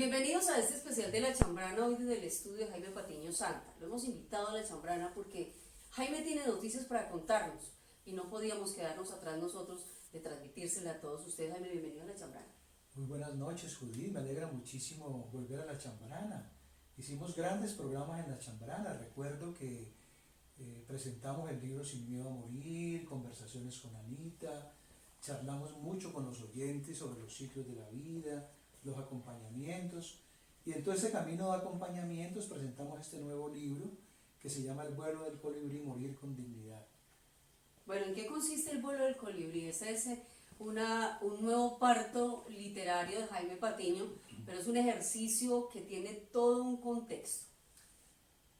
Bienvenidos a este especial de La Chambrana, hoy desde el estudio de Jaime Patiño Santa. Lo hemos invitado a La Chambrana porque Jaime tiene noticias para contarnos y no podíamos quedarnos atrás nosotros de transmitírsela a todos ustedes. Jaime, bienvenido a La Chambrana. Muy buenas noches, Judith. Me alegra muchísimo volver a La Chambrana. Hicimos grandes programas en La Chambrana. Recuerdo que presentamos el libro Sin Miedo a Morir, conversaciones con Anita, charlamos mucho con los oyentes sobre los ciclos de la vida, los acompañamientos, y en todo ese camino de acompañamientos presentamos este nuevo libro que se llama El vuelo del colibrí, morir con dignidad. Bueno, ¿en qué consiste El vuelo del colibrí? Ese es un nuevo parto literario de Jaime Patiño, pero es un ejercicio que tiene todo un contexto.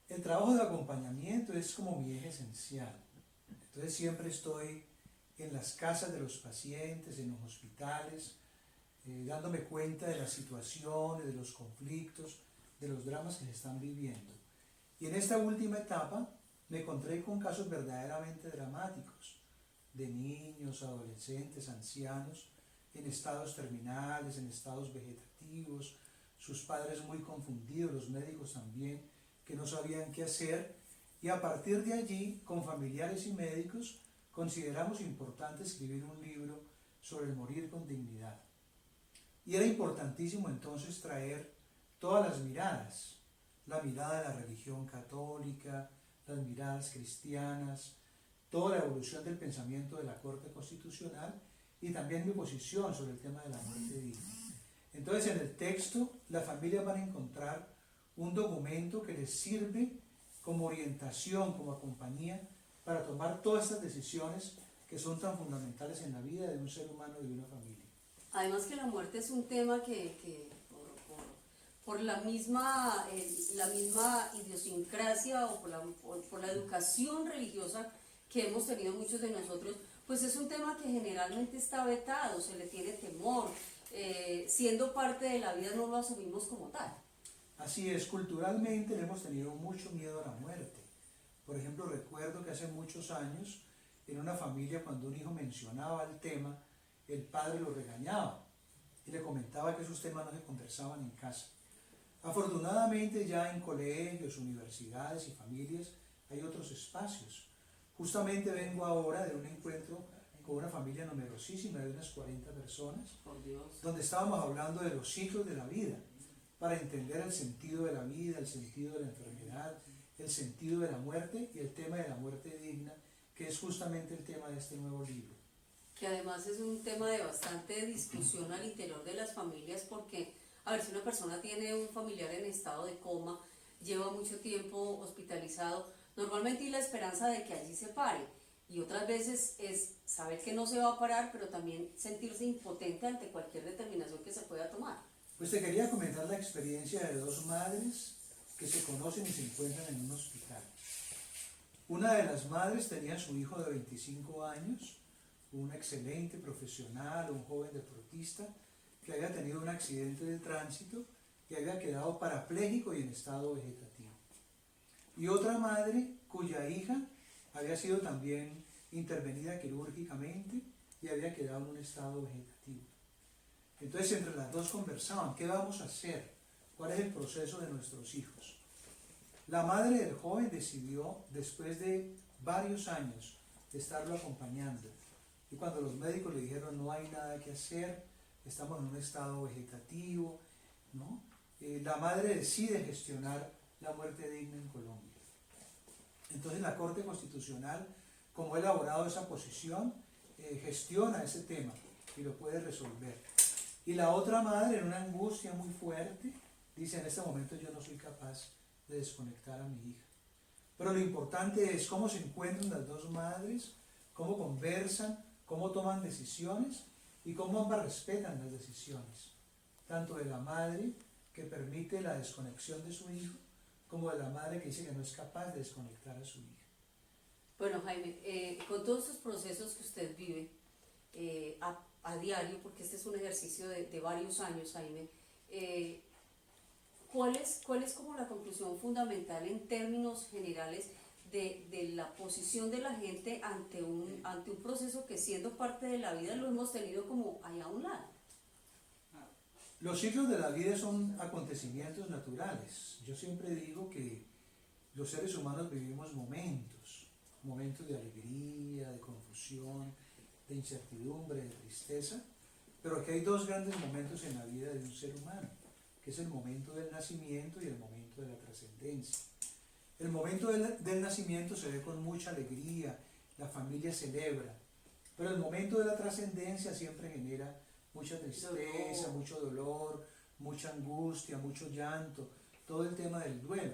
El trabajo de acompañamiento es como mi eje esencial. Entonces siempre estoy en las casas de los pacientes, en los hospitales, dándome cuenta de las situaciones, de los conflictos, de los dramas que se están viviendo. Y en esta última etapa me encontré con casos verdaderamente dramáticos, de niños, adolescentes, ancianos, en estados terminales, en estados vegetativos, sus padres muy confundidos, los médicos también, que no sabían qué hacer, y a partir de allí, con familiares y médicos, consideramos importante escribir un libro sobre el morir con dignidad. Y era importantísimo entonces traer todas las miradas, la mirada de la religión católica, las miradas cristianas, toda la evolución del pensamiento de la Corte Constitucional y también mi posición sobre el tema de la muerte digna. Entonces en el texto las familias van a encontrar un documento que les sirve como orientación, como compañía, para tomar todas estas decisiones que son tan fundamentales en la vida de un ser humano y de una familia. Además que la muerte es un tema que por la misma idiosincrasia o por la educación religiosa que hemos tenido muchos de nosotros, pues es un tema que generalmente está vetado, se le tiene temor, siendo parte de la vida no lo asumimos como tal. Así es, culturalmente le hemos tenido mucho miedo a la muerte. Por ejemplo, recuerdo que hace muchos años, en una familia, cuando un hijo mencionaba el tema, el padre lo regañaba y le comentaba que esos temas no se conversaban en casa. Afortunadamente ya en colegios, universidades y familias hay otros espacios. Justamente vengo ahora de un encuentro con una familia numerosísima de unas 40 personas, donde estábamos hablando de los ciclos de la vida, para entender el sentido de la vida, el sentido de la enfermedad, el sentido de la muerte y el tema de la muerte digna, que es justamente el tema de este nuevo libro. Que además es un tema de bastante discusión al interior de las familias porque, a ver, si una persona tiene un familiar en estado de coma, lleva mucho tiempo hospitalizado, normalmente hay la esperanza de que allí se pare, y otras veces es saber que no se va a parar, pero también sentirse impotente ante cualquier determinación que se pueda tomar. Pues te quería comentar la experiencia de dos madres que se conocen y se encuentran en un hospital. Una de las madres tenía a su hijo de 25 años, un excelente profesional, un joven deportista, que había tenido un accidente de tránsito y había quedado parapléjico y en estado vegetativo. Y otra madre cuya hija había sido también intervenida quirúrgicamente y había quedado en un estado vegetativo. Entonces entre las dos conversaban, ¿qué vamos a hacer? ¿Cuál es el proceso de nuestros hijos? La madre del joven decidió, después de varios años de estarlo acompañando, y cuando los médicos le dijeron no hay nada que hacer, estamos en un estado vegetativo, ¿no? La madre decide gestionar la muerte digna en Colombia. Entonces la Corte Constitucional, como ha elaborado esa posición, gestiona ese tema y lo puede resolver. Y la otra madre, en una angustia muy fuerte, dice: en este momento yo no soy capaz de desconectar a mi hija. Pero lo importante es cómo se encuentran las dos madres, cómo conversan, cómo toman decisiones y cómo ambas respetan las decisiones, tanto de la madre que permite la desconexión de su hijo, como de la madre que dice que no es capaz de desconectar a su hija. Bueno, Jaime, con todos estos procesos que usted vive a diario, porque este es un ejercicio de varios años, Jaime, ¿cuál es como la conclusión fundamental en términos generales de la posición de la gente ante un proceso que, siendo parte de la vida, lo hemos tenido como allá a un lado? Los ciclos de la vida son acontecimientos naturales. Yo siempre digo que los seres humanos vivimos momentos, momentos de alegría, de confusión, de incertidumbre, de tristeza, pero que hay dos grandes momentos en la vida de un ser humano, que es el momento del nacimiento y el momento de la trascendencia. El momento del nacimiento se ve con mucha alegría, la familia celebra, pero el momento de la trascendencia siempre genera mucha tristeza, mucho dolor, mucha angustia, mucho llanto, todo el tema del duelo.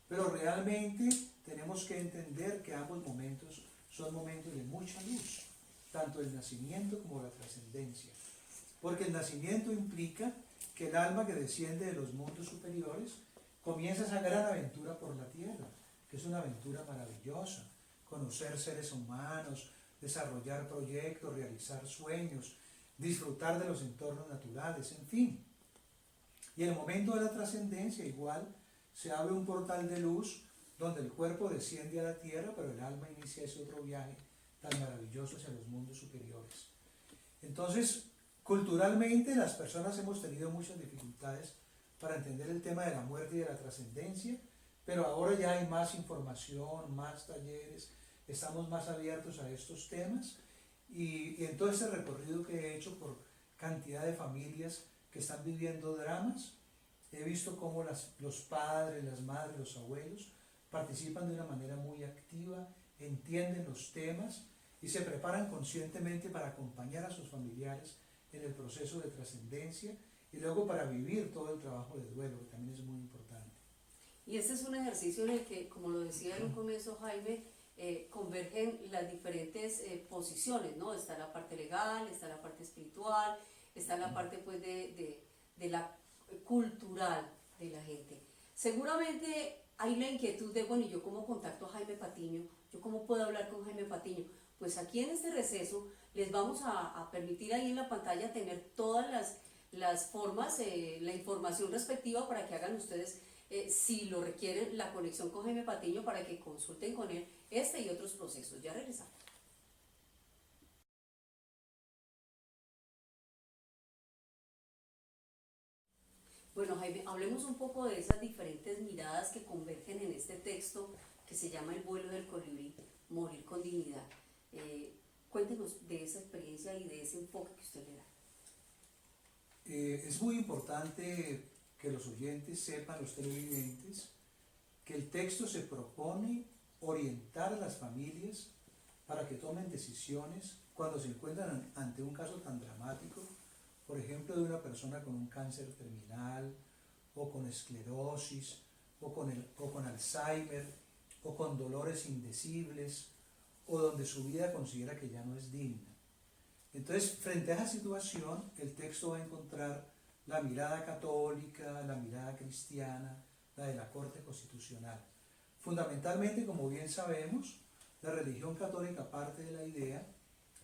Pero realmente tenemos que entender que ambos momentos son momentos de mucha luz, tanto el nacimiento como la trascendencia. Porque el nacimiento implica que el alma que desciende de los mundos superiores comienza esa gran aventura por la tierra, que es una aventura maravillosa, conocer seres humanos, desarrollar proyectos, realizar sueños, disfrutar de los entornos naturales, en fin. Y en el momento de la trascendencia igual se abre un portal de luz donde el cuerpo desciende a la tierra, pero el alma inicia ese otro viaje tan maravilloso hacia los mundos superiores. Entonces, culturalmente las personas hemos tenido muchas dificultades para entender el tema de la muerte y de la trascendencia, pero ahora ya hay más información, más talleres, estamos más abiertos a estos temas y en todo este recorrido que he hecho por cantidad de familias que están viviendo dramas, he visto cómo los padres, las madres, los abuelos participan de una manera muy activa, entienden los temas y se preparan conscientemente para acompañar a sus familiares en el proceso de trascendencia y luego para vivir todo el trabajo de duelo, que también es muy importante. Y este es un ejercicio en el que, como lo decía en un comienzo Jaime, convergen las diferentes posiciones, ¿no? Está la parte legal, está la parte espiritual, está la parte pues de la cultural de la gente. Seguramente hay la inquietud de, bueno, ¿y yo cómo contacto a Jaime Patiño? ¿Yo cómo puedo hablar con Jaime Patiño? Pues aquí en este receso les vamos a permitir ahí en la pantalla tener todas las formas, la información respectiva para que hagan ustedes, si lo requieren, la conexión con Jaime Patiño para que consulten con él este y otros procesos. Ya regresamos. Bueno, Jaime, hablemos un poco de esas diferentes miradas que convergen en este texto que se llama El vuelo del colibrí, morir con dignidad. Cuéntenos de esa experiencia y de ese enfoque que usted le da. Es muy importante que los oyentes sepan, los televidentes, que el texto se propone orientar a las familias para que tomen decisiones cuando se encuentran ante un caso tan dramático, por ejemplo, de una persona con un cáncer terminal, o con esclerosis, o con Alzheimer, o con dolores indecibles, o donde su vida considera que ya no es digna. Entonces, frente a esa situación, el texto va a encontrar la mirada católica, la mirada cristiana, la de la Corte Constitucional. Fundamentalmente, como bien sabemos, la religión católica parte de la idea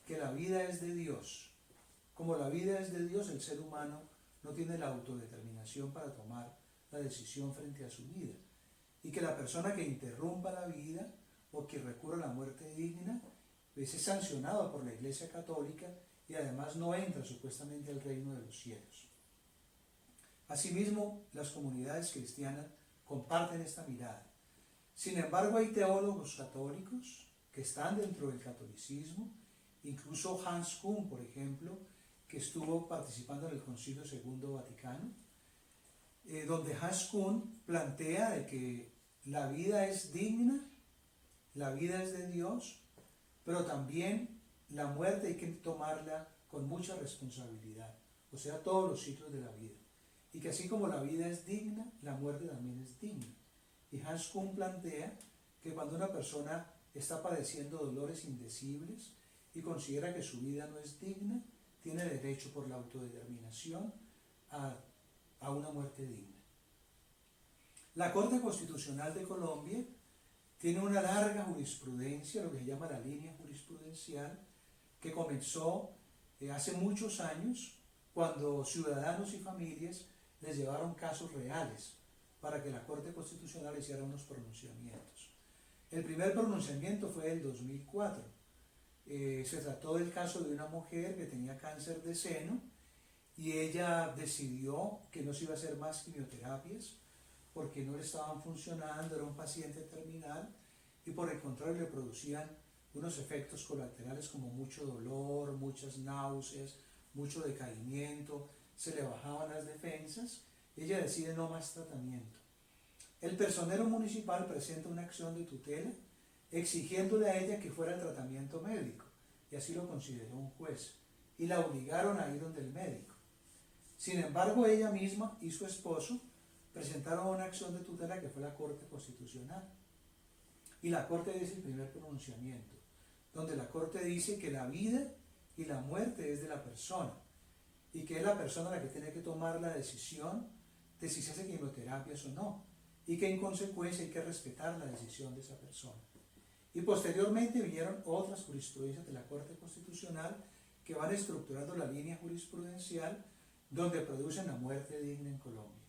que la vida es de Dios. Como la vida es de Dios, el ser humano no tiene la autodeterminación para tomar la decisión frente a su vida. Y que la persona que interrumpa la vida o que recurra a la muerte digna, pues es sancionado por la Iglesia Católica y además no entra supuestamente al reino de los cielos. Asimismo, las comunidades cristianas comparten esta mirada. Sin embargo, hay teólogos católicos que están dentro del catolicismo, incluso Hans Kuhn, por ejemplo, que estuvo participando en el Concilio II Vaticano, donde Hans Kuhn plantea de que la vida es digna, la vida es de Dios, pero también la muerte hay que tomarla con mucha responsabilidad, o sea, todos los ciclos de la vida. Y que así como la vida es digna, la muerte también es digna. Y Hans Kuhn plantea que cuando una persona está padeciendo dolores indecibles y considera que su vida no es digna, tiene derecho por la autodeterminación a una muerte digna. La Corte Constitucional de Colombia tiene una larga jurisprudencia, lo que se llama la línea jurisprudencial, que comenzó hace muchos años, cuando ciudadanos y familias les llevaron casos reales para que la Corte Constitucional hiciera unos pronunciamientos. El primer pronunciamiento fue en el 2004. Se trató del caso de una mujer que tenía cáncer de seno y ella decidió que no se iba a hacer más quimioterapias porque no le estaban funcionando, era un paciente terminal y por el contrario le producían unos efectos colaterales como mucho dolor, muchas náuseas, mucho decaimiento, se le bajaban las defensas. Ella decide no más tratamiento. El personero municipal presenta una acción de tutela exigiéndole a ella que fuera al tratamiento médico, y así lo consideró un juez, y la obligaron a ir donde el médico. Sin embargo, ella misma y su esposo presentaron una acción de tutela que fue la Corte Constitucional. Y la Corte dice el primer pronunciamiento, donde la Corte dice que la vida y la muerte es de la persona, y que es la persona la que tiene que tomar la decisión de si se hace quimioterapias o no, y que en consecuencia hay que respetar la decisión de esa persona. Y posteriormente vinieron otras jurisprudencias de la Corte Constitucional que van estructurando la línea jurisprudencial donde producen la muerte digna en Colombia.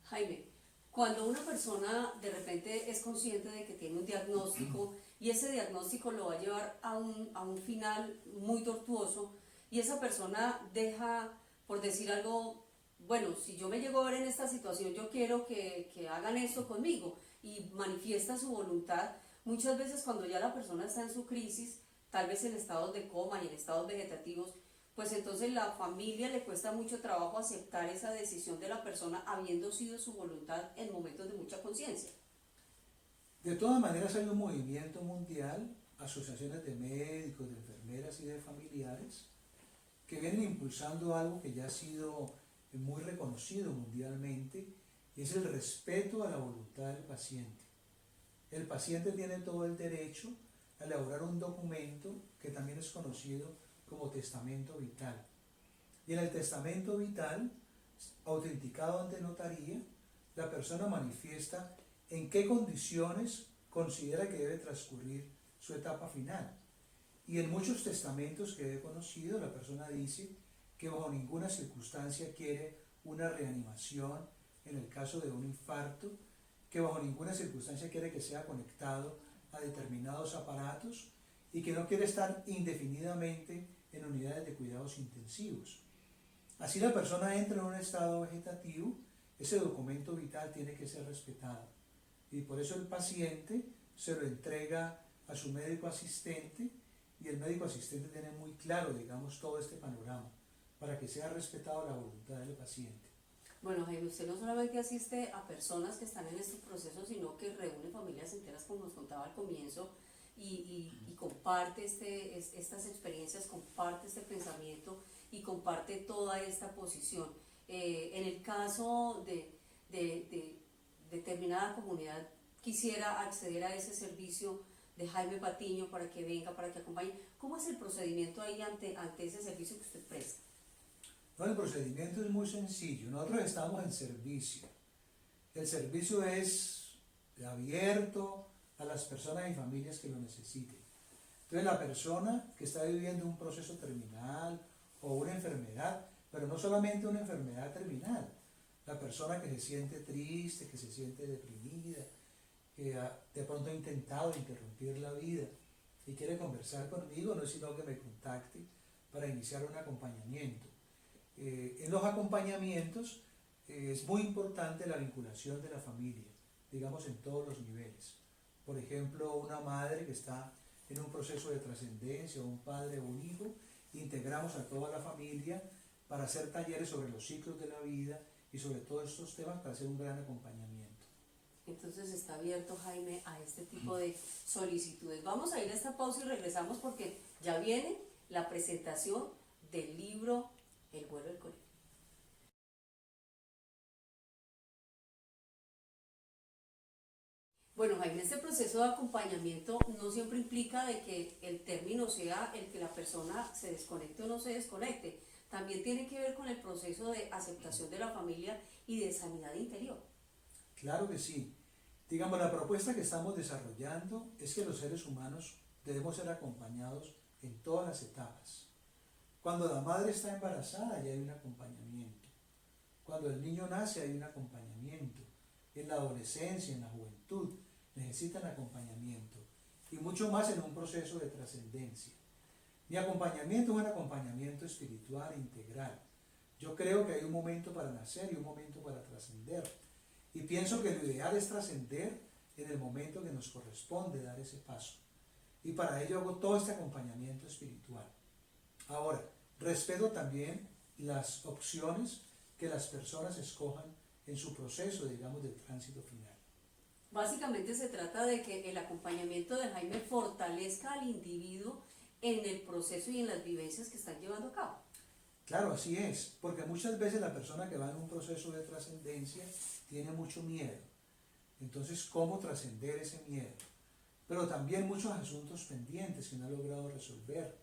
Jaime, cuando una persona de repente es consciente de que tiene un diagnóstico y ese diagnóstico lo va a llevar a un final muy tortuoso y esa persona deja, por decir algo, bueno, si yo me llego a ver en esta situación, yo quiero que hagan esto conmigo y manifiesta su voluntad. Muchas veces cuando ya la persona está en su crisis, tal vez en estados de coma y en estados vegetativos, pues entonces la familia le cuesta mucho trabajo aceptar esa decisión de la persona habiendo sido su voluntad en momentos de mucha conciencia. De todas maneras hay un movimiento mundial, asociaciones de médicos, de enfermeras y de familiares, que vienen impulsando algo que ya ha sido muy reconocido mundialmente, y es el respeto a la voluntad del paciente. El paciente tiene todo el derecho a elaborar un documento que también es conocido como testamento vital. Y en el testamento vital, autenticado ante notaría, la persona manifiesta en qué condiciones considera que debe transcurrir su etapa final. Y en muchos testamentos que he conocido, la persona dice que bajo ninguna circunstancia quiere una reanimación en el caso de un infarto, que bajo ninguna circunstancia quiere que sea conectado a determinados aparatos y que no quiere estar indefinidamente en unidades de cuidados intensivos. Así la persona entra en un estado vegetativo, ese documento vital tiene que ser respetado y por eso el paciente se lo entrega a su médico asistente y el médico asistente tiene muy claro, digamos, todo este panorama para que sea respetado la voluntad del paciente. Bueno, Jaime, usted no solamente asiste a personas que están en estos procesos, sino que reúne familias enteras, como nos contaba al comienzo, y comparte estas experiencias, comparte este pensamiento y comparte toda esta posición. En el caso de determinada comunidad quisiera acceder a ese servicio de Jaime Patiño para que venga, para que acompañe, ¿cómo es el procedimiento ahí ante ese servicio que usted presta? No, el procedimiento es muy sencillo. Nosotros estamos en servicio. El servicio es abierto a las personas y familias que lo necesiten. Entonces la persona que está viviendo un proceso terminal o una enfermedad, pero no solamente una enfermedad terminal, la persona que se siente triste, que se siente deprimida, que de pronto ha intentado interrumpir la vida y quiere conversar conmigo, no es sino que me contacte para iniciar un acompañamiento. En los acompañamientos es muy importante la vinculación de la familia, digamos en todos los niveles. Por ejemplo, una madre que está en un proceso de trascendencia, un padre o un hijo, integramos a toda la familia para hacer talleres sobre los ciclos de la vida y sobre todos estos temas para hacer un gran acompañamiento. Entonces está abierto, Jaime, a este tipo de solicitudes. Vamos a ir a esta pausa y regresamos porque ya viene la presentación del libro El vuelo del colibrí. Bueno, Jaime, este proceso de acompañamiento no siempre implica de que el término sea el que la persona se desconecte o no se desconecte. También tiene que ver con el proceso de aceptación de la familia y de sanidad interior. Claro que sí. Digamos, la propuesta que estamos desarrollando es que los seres humanos debemos ser acompañados en todas las etapas. Cuando la madre está embarazada ya hay un acompañamiento. Cuando el niño nace hay un acompañamiento. En la adolescencia, en la juventud, necesitan acompañamiento. Y mucho más en un proceso de trascendencia. Mi acompañamiento es un acompañamiento espiritual integral. Yo creo que hay un momento para nacer y un momento para trascender. Y pienso que lo ideal es trascender en el momento que nos corresponde dar ese paso. Y para ello hago todo este acompañamiento espiritual. Ahora, respeto también las opciones que las personas escojan en su proceso, digamos, de tránsito final. Básicamente se trata de que el acompañamiento de Jaime fortalezca al individuo en el proceso y en las vivencias que están llevando a cabo. Claro, así es, porque muchas veces la persona que va en un proceso de trascendencia tiene mucho miedo. Entonces, ¿cómo trascender ese miedo? Pero también muchos asuntos pendientes que no ha logrado resolver,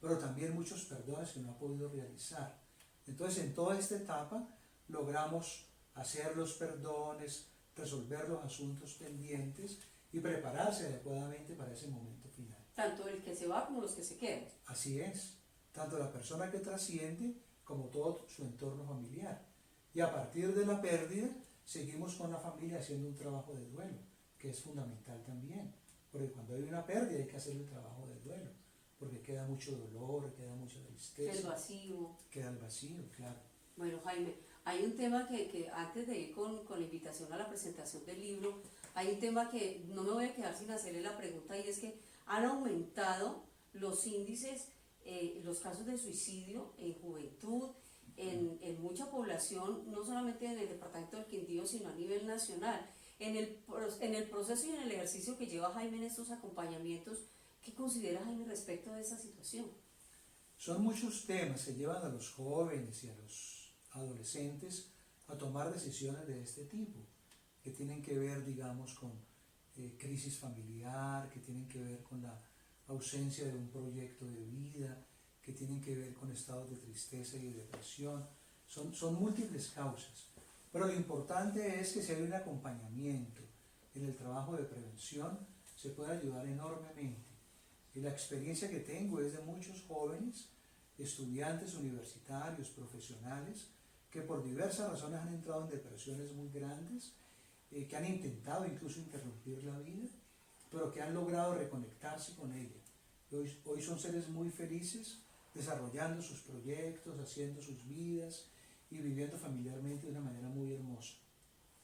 pero también muchos perdones que no ha podido realizar. Entonces, en toda esta etapa logramos hacer los perdones, resolver los asuntos pendientes y prepararse adecuadamente para ese momento final. Tanto el que se va como los que se quedan. Así es, tanto la persona que trasciende como todo su entorno familiar. Y a partir de la pérdida, seguimos con la familia haciendo un trabajo de duelo, que es fundamental también. Porque cuando hay una pérdida hay que hacer el trabajo de duelo, porque queda mucho dolor, queda mucha tristeza. El vacío. Queda el vacío, claro. Bueno, Jaime, hay un tema que antes de ir con la invitación a la presentación del libro, hay un tema que no me voy a quedar sin hacerle la pregunta, y es que han aumentado los índices, los casos de suicidio en juventud, en mucha población, no solamente en el departamento del Quindío, sino a nivel nacional. En el proceso y en el ejercicio que lleva Jaime en estos acompañamientos, ¿qué considera Jaime respecto de esa situación? Son muchos temas que llevan a los jóvenes y a los adolescentes a tomar decisiones de este tipo, que tienen que ver, digamos, con crisis familiar, que tienen que ver con la ausencia de un proyecto de vida, que tienen que ver con estados de tristeza y de depresión. Son múltiples causas, pero lo importante es que si hay un acompañamiento en el trabajo de prevención, se puede ayudar enormemente. Y la experiencia que tengo es de muchos jóvenes, estudiantes universitarios, profesionales, que por diversas razones han entrado en depresiones muy grandes, que han intentado incluso interrumpir la vida, pero que han logrado reconectarse con ella. Hoy son seres muy felices, desarrollando sus proyectos, haciendo sus vidas y viviendo familiarmente de una manera muy hermosa.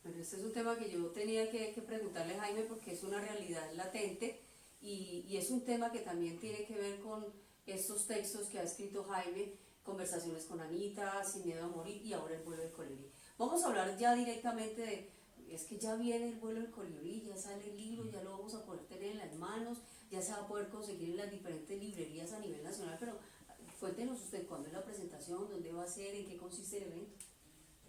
Bueno, este es un tema que yo tenía que preguntarle a Jaime, porque es una realidad latente y es un tema que también tiene que ver con estos textos que ha escrito Jaime, Conversaciones con Anita, Sin miedo a morir y ahora El vuelo del colibrí. Vamos a hablar ya directamente de, es que ya viene El vuelo del colibrí, ya sale el libro, ya lo vamos a poder tener en las manos, ya se va a poder conseguir en las diferentes librerías a nivel nacional, pero cuéntenos usted cuándo es la presentación, dónde va a ser, en qué consiste el evento.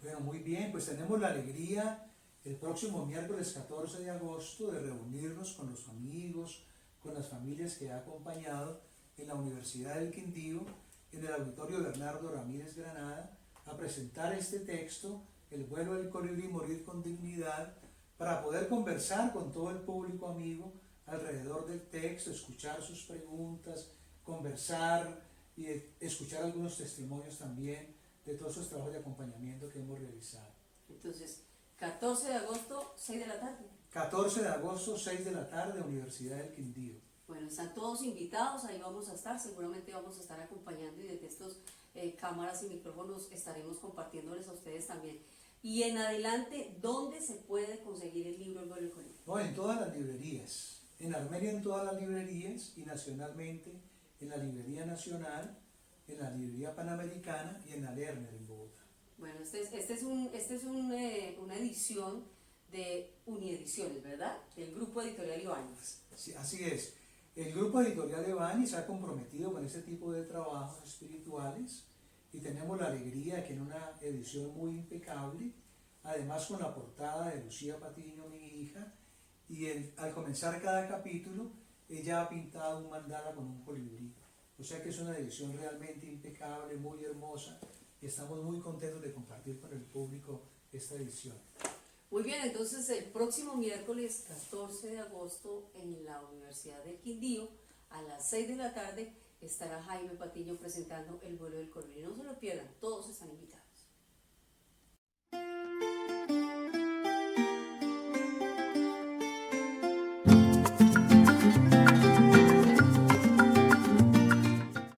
Bueno, muy bien, pues tenemos la alegría el próximo miércoles 14 de agosto de reunirnos con los amigos, con las familias que ha acompañado en la Universidad del Quindío, en el Auditorio Bernardo Ramírez Granada, a presentar este texto, El vuelo del colibrí, morir con dignidad, para poder conversar con todo el público amigo alrededor del texto, escuchar sus preguntas, conversar y escuchar algunos testimonios también de todos esos trabajos de acompañamiento que hemos realizado. Entonces, 14 de agosto, 6 de la tarde. 14 de agosto, 6 de la tarde, Universidad del Quindío. Bueno, están todos invitados, ahí vamos a estar, seguramente vamos a estar acompañando y desde estos cámaras y micrófonos estaremos compartiéndoles a ustedes también. Y en adelante, ¿dónde se puede conseguir el libro El vuelo del colibrí? No, en todas las librerías. En Armenia en todas las librerías y nacionalmente en la Librería Nacional, en la Librería Panamericana y en la Lerner en Bogotá. Bueno, este es una edición de Uniediciones, ¿verdad? Del Grupo Editorial Ibáñez. Sí, así es. El Grupo Editorial Ibáñez se ha comprometido con este tipo de trabajos espirituales y tenemos la alegría de que en una edición muy impecable, además con la portada de Lucía Patiño, mi hija, y al comenzar cada capítulo, ella ha pintado un mandala con un colibrí. O sea que es una edición realmente impecable, muy hermosa, y estamos muy contentos de compartir con el público esta edición. Muy bien, entonces el próximo miércoles 14 de agosto en la Universidad del Quindío, a las 6 de la tarde, estará Jaime Patiño presentando El vuelo del colibrí. No se lo pierdan, todos están invitados.